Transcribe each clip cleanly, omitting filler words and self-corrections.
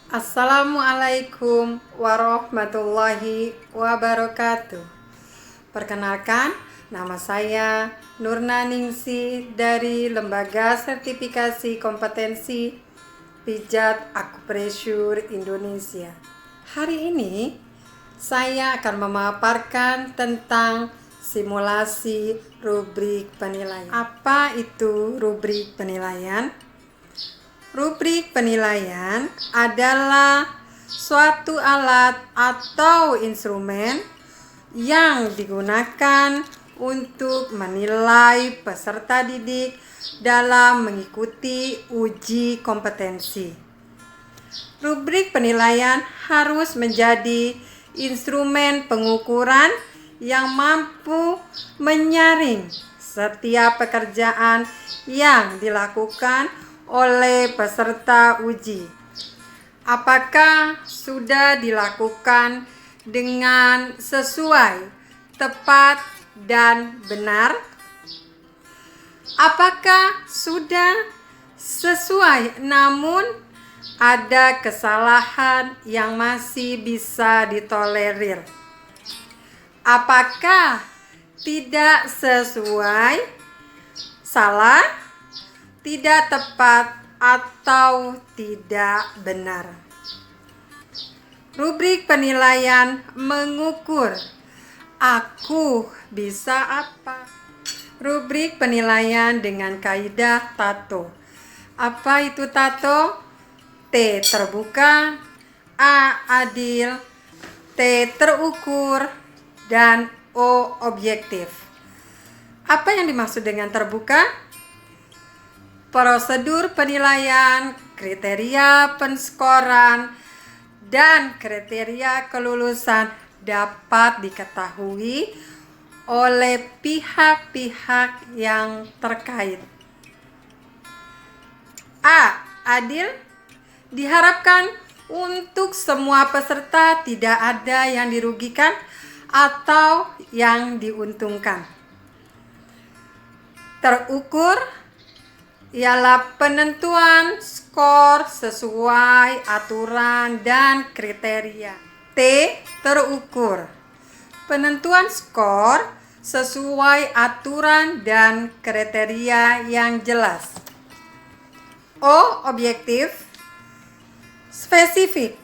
Assalamualaikum warahmatullahi wabarakatuh. Perkenalkan, nama saya Nurnaningsi dari Lembaga Sertifikasi Kompetensi Pijat Akupresur Indonesia. Hari ini saya akan memaparkan tentang simulasi rubrik penilaian. Apa itu rubrik penilaian? Rubrik penilaian adalah suatu alat atau instrumen yang digunakan untuk menilai peserta didik dalam mengikuti uji kompetensi. Rubrik penilaian harus menjadi instrumen pengukuran yang mampu menyaring setiap pekerjaan yang dilakukan oleh peserta uji. Apakah sudah dilakukan dengan sesuai, tepat, dan benar? Apakah sudah sesuai namun ada kesalahan yang masih bisa ditolerir? Apakah tidak sesuai, salah, tidak tepat, atau tidak benar? Rubrik penilaian mengukur aku bisa apa. Rubrik penilaian dengan kaidah TATO. Apa itu TATO? T terbuka, A adil, T terukur, dan O objektif. Apa yang dimaksud dengan terbuka? Prosedur penilaian, kriteria penskoran, dan kriteria kelulusan dapat diketahui oleh pihak-pihak yang terkait. A. Adil. Diharapkan untuk semua peserta tidak ada yang dirugikan atau yang diuntungkan. Terukur ialah penentuan skor sesuai aturan dan kriteria. T. Terukur. Penentuan skor sesuai aturan dan kriteria yang jelas. O. Objektif. Spesifik,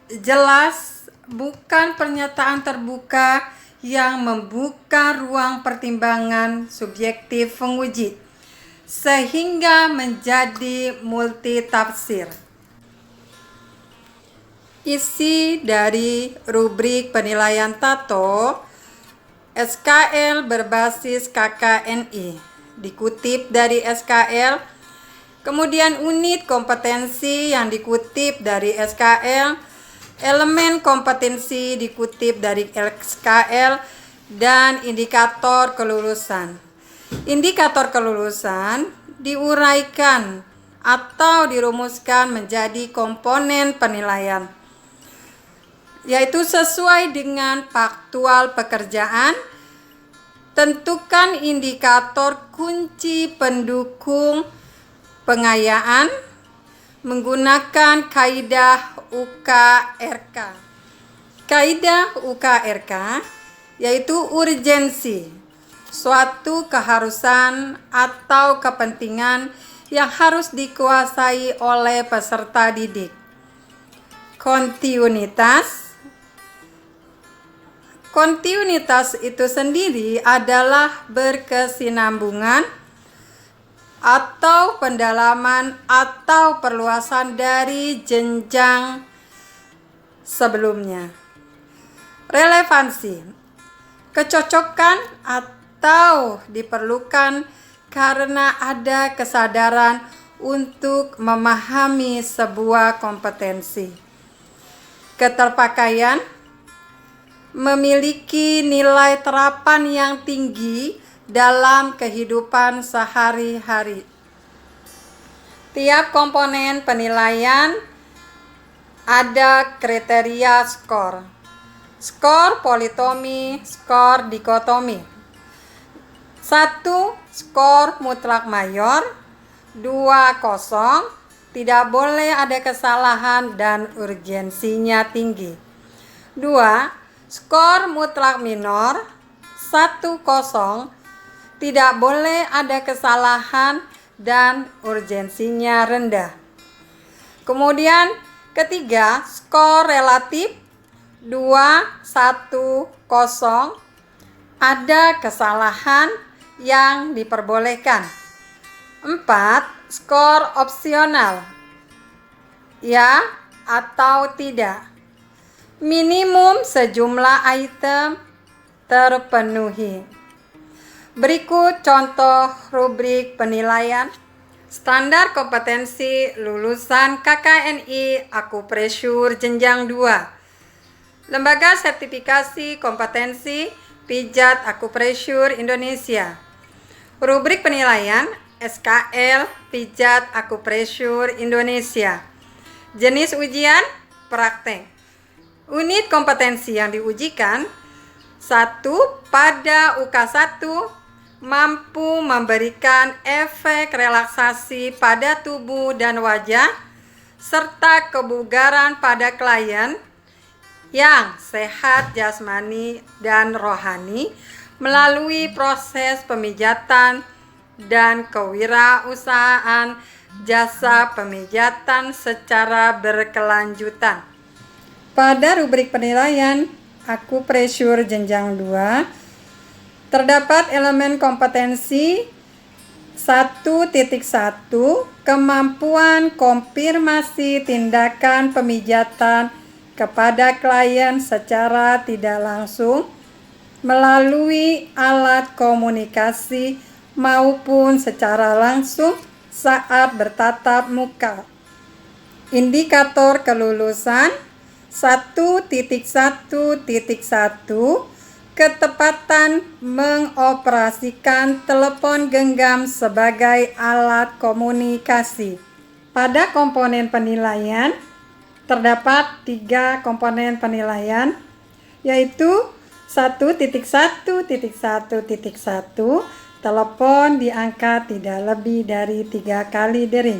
jelas, bukan pernyataan terbuka yang membuka ruang pertimbangan subjektif penguji sehingga menjadi multitafsir. Isi dari rubrik penilaian TATO SKL berbasis KKNI, dikutip dari SKL, kemudian unit kompetensi yang dikutip dari SKL, elemen kompetensi dikutip dari SKL, dan indikator kelulusan. Indikator kelulusan diuraikan atau dirumuskan menjadi komponen penilaian, yaitu sesuai dengan faktual pekerjaan. Tentukan indikator kunci pendukung pengayaan menggunakan kaidah UKRK. Kaidah UKRK yaitu urgensi, suatu keharusan atau kepentingan yang harus dikuasai oleh peserta didik. Kontinuitas itu sendiri adalah berkesinambungan atau pendalaman atau perluasan dari jenjang sebelumnya. Relevansi, kecocokan atau diperlukan karena ada kesadaran untuk memahami sebuah kompetensi. Keterpakaian, memiliki nilai terapan yang tinggi dalam kehidupan sehari-hari. Tiap komponen penilaian ada kriteria skor. Skor politomi, skor dikotomi. 1. Skor mutlak mayor. 2, kosong. tidak boleh ada kesalahan dan urgensinya tinggi. 2. Skor mutlak minor 1-0, tidak boleh ada kesalahan dan urgensinya rendah. Kemudian ketiga, skor relatif 2-1-0, ada kesalahan yang diperbolehkan. 4. Skor opsional, ya atau tidak. Minimum sejumlah item terpenuhi. Berikut contoh rubrik penilaian. Standar kompetensi lulusan KKNI Akupresur Jenjang 2. Lembaga Sertifikasi Kompetensi Pijat Akupresur Indonesia. Rubrik penilaian SKL Pijat Akupresur Indonesia. Jenis ujian praktek. Unit kompetensi yang diujikan: 1. Pada UK1 mampu memberikan efek relaksasi pada tubuh dan wajah serta kebugaran pada klien yang sehat jasmani dan rohani melalui proses pemijatan dan kewirausahaan jasa pemijatan secara berkelanjutan. Pada rubrik penilaian Akupresur Jenjang 2 terdapat elemen kompetensi 1.1 kemampuan konfirmasi tindakan pemijatan kepada klien secara tidak langsung melalui alat komunikasi maupun secara langsung saat bertatap muka. Indikator kelulusan 1.1.1 ketepatan mengoperasikan telepon genggam sebagai alat komunikasi. Pada komponen penilaian terdapat 3 komponen penilaian, yaitu 1.1.1.1 telepon diangkat tidak lebih dari 3 kali dering.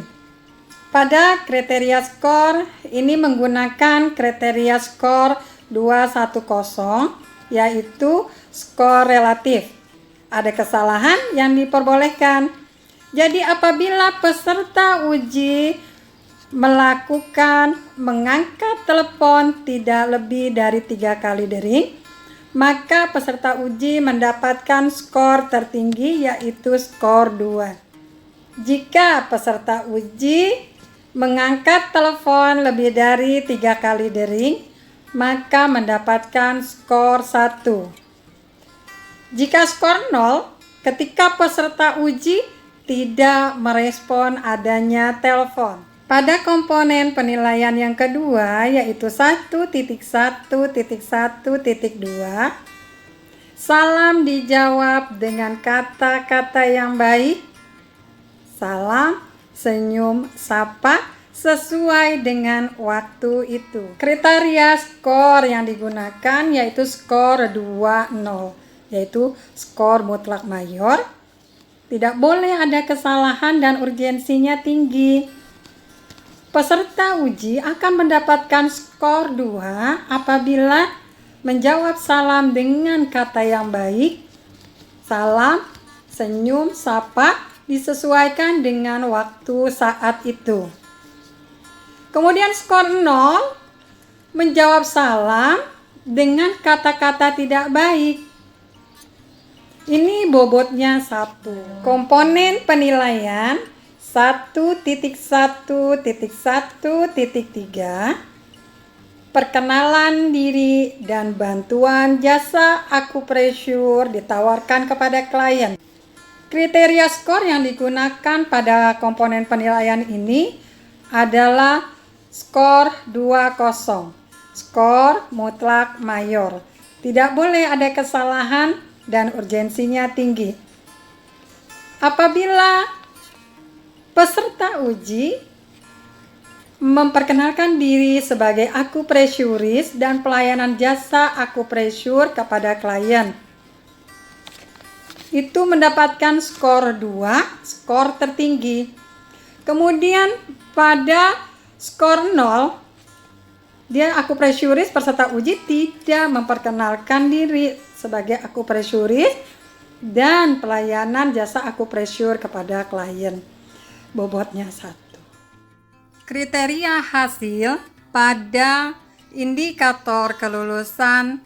Pada kriteria skor ini menggunakan kriteria skor 210, yaitu skor relatif. Ada kesalahan yang diperbolehkan. Jadi apabila peserta uji mengangkat telepon tidak lebih dari 3 kali dering, maka peserta uji mendapatkan skor tertinggi, yaitu skor 2. Jika peserta uji mengangkat telepon lebih dari 3 kali dering, maka mendapatkan skor 1. Jika skor 0, ketika peserta uji tidak merespon adanya telepon. Pada komponen penilaian yang kedua, yaitu 1.1.1.2, salam dijawab dengan kata-kata yang baik. Salam, senyum, sapa sesuai dengan waktu itu. Kriteria skor yang digunakan yaitu skor 2-0, yaitu skor mutlak mayor. Tidak boleh ada kesalahan dan urgensinya tinggi. Peserta uji akan mendapatkan skor 2 apabila menjawab salam dengan kata yang baik. Salam, senyum, sapa disesuaikan dengan waktu saat itu. Kemudian skor 0, menjawab salam dengan kata-kata tidak baik. Ini bobotnya 1. Komponen penilaian 1.1.1.3, perkenalan diri dan bantuan jasa akupresur ditawarkan kepada klien. Kriteria skor yang digunakan pada komponen penilaian ini adalah skor 2-0, skor mutlak mayor. Tidak boleh ada kesalahan dan urgensinya tinggi. Apabila peserta uji memperkenalkan diri sebagai akupresuris dan pelayanan jasa akupresur kepada klien, itu mendapatkan skor 2, skor tertinggi. Kemudian Pada skor 0, dia akupresuris peserta uji tidak memperkenalkan diri sebagai akupresuris dan pelayanan jasa akupresur kepada klien. Bobotnya 1. Kriteria hasil pada indikator kelulusan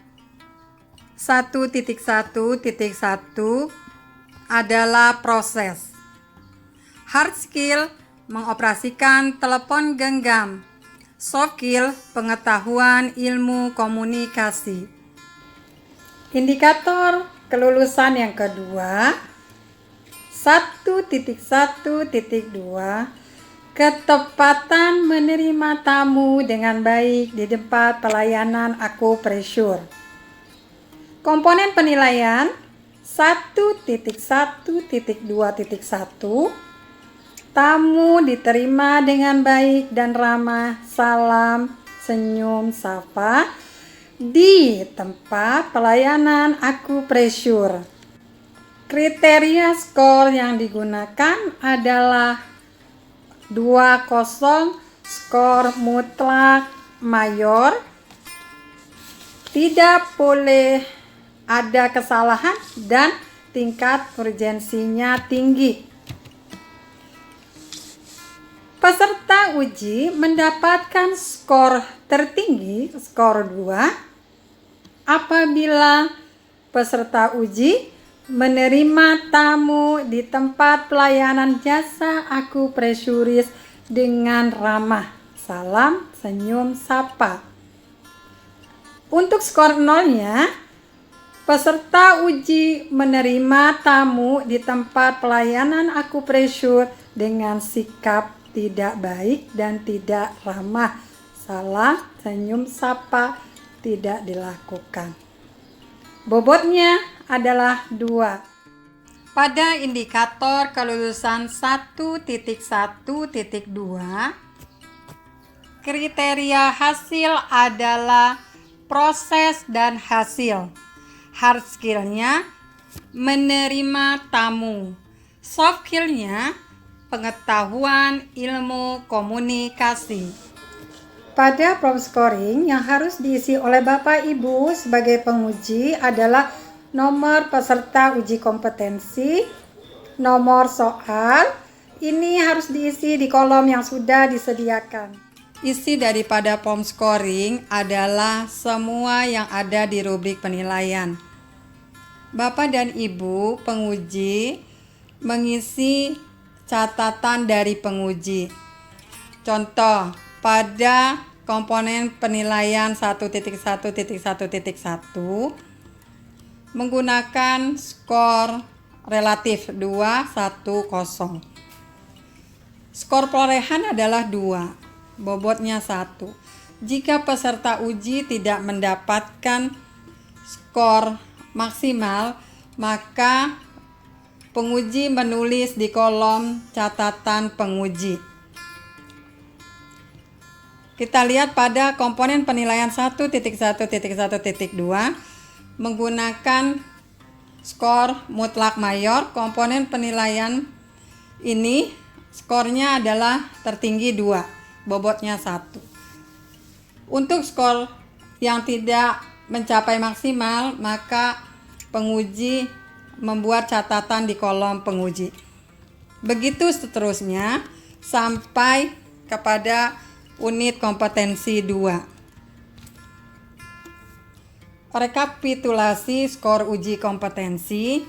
1.1.1 adalah proses. Hard skill mengoperasikan telepon genggam. Soft skill pengetahuan ilmu komunikasi. Indikator kelulusan yang kedua 1.1.2 ketepatan menerima tamu dengan baik di tempat pelayanan akupresur. Komponen penilaian 1.1.2.1 tamu diterima dengan baik dan ramah, salam, senyum, sapa di tempat pelayanan akupresur. Kriteria skor yang digunakan adalah 20 skor mutlak mayor, tidak boleh ada kesalahan dan tingkat urgensinya tinggi. Peserta uji mendapatkan skor tertinggi, skor 2, apabila peserta uji menerima tamu di tempat pelayanan jasa akupresuris dengan ramah, salam, senyum, sapa. Untuk skor 0-nya, peserta uji menerima tamu di tempat pelayanan akupresur dengan sikap tidak baik dan tidak ramah, salam, senyum, sapa tidak dilakukan. Bobotnya adalah 2. Pada indikator kelulusan 1.1.2, kriteria hasil adalah proses dan hasil. Hard skill-nya menerima tamu. Soft skill-nya pengetahuan ilmu komunikasi. Pada form scoring yang harus diisi oleh Bapak Ibu sebagai penguji adalah nomor peserta uji kompetensi, nomor soal. Ini harus diisi di kolom yang sudah disediakan. Isi daripada form scoring adalah semua yang ada di rubrik penilaian. Bapak dan Ibu penguji mengisi catatan dari penguji. Contoh, pada komponen penilaian 1.1.1.1 menggunakan skor relatif 2, 1, 0. Skor perolehan adalah 2, bobotnya 1. Jika peserta uji tidak mendapatkan skor maksimal, maka penguji menulis di kolom catatan penguji. Kita lihat pada komponen penilaian 1.1.1.2 menggunakan skor mutlak mayor. Komponen penilaian ini skornya adalah tertinggi 2, bobotnya 1. Untuk skor yang tidak mencapai maksimal, maka penguji membuat catatan di kolom penguji. Begitu seterusnya sampai kepada unit kompetensi 2. Rekapitulasi skor uji kompetensi.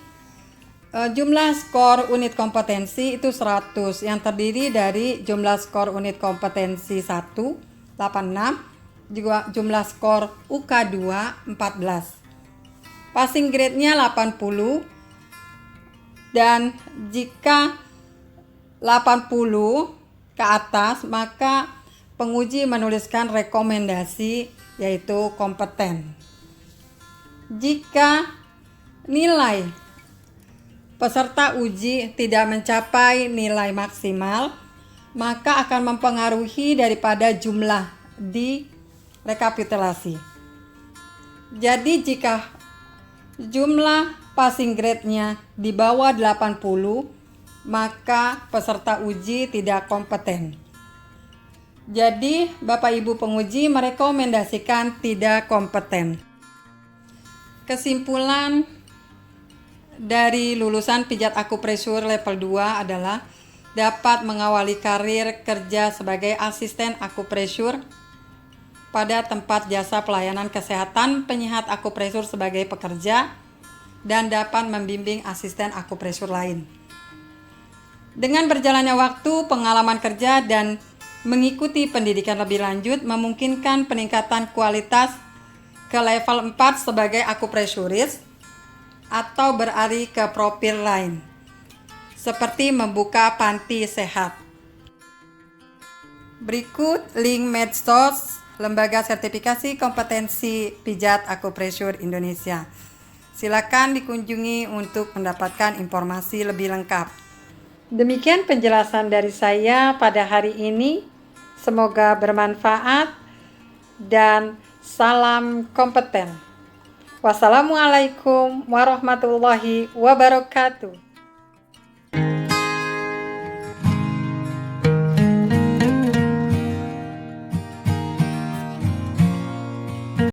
Jumlah skor unit kompetensi itu 100 yang terdiri dari jumlah skor unit kompetensi 1, 86, juga jumlah skor UK2, 14. Passing grade-nya 80 dan jika 80 ke atas maka penguji menuliskan rekomendasi yaitu kompeten. Jika nilai peserta uji tidak mencapai nilai maksimal, maka akan mempengaruhi daripada jumlah di rekapitulasi. Jadi jika jumlah passing grade-nya di bawah 80, maka peserta uji tidak kompeten. Jadi, Bapak Ibu penguji merekomendasikan tidak kompeten. Kesimpulan dari lulusan pijat akupresur level 2 adalah dapat mengawali karir kerja sebagai asisten akupresur pada tempat jasa pelayanan kesehatan penyihat akupresur sebagai pekerja dan dapat membimbing asisten akupresur lain. Dengan berjalannya waktu, pengalaman kerja dan mengikuti pendidikan lebih lanjut memungkinkan peningkatan kualitas ke level 4 sebagai akupresuris atau beralih ke profil lain, seperti membuka panti sehat. Berikut link medsos Lembaga Sertifikasi Kompetensi Pijat Akupresur Indonesia. Silakan dikunjungi untuk mendapatkan informasi lebih lengkap. Demikian penjelasan dari saya pada hari ini. Semoga bermanfaat dan salam kompeten. Wassalamualaikum warahmatullahi wabarakatuh.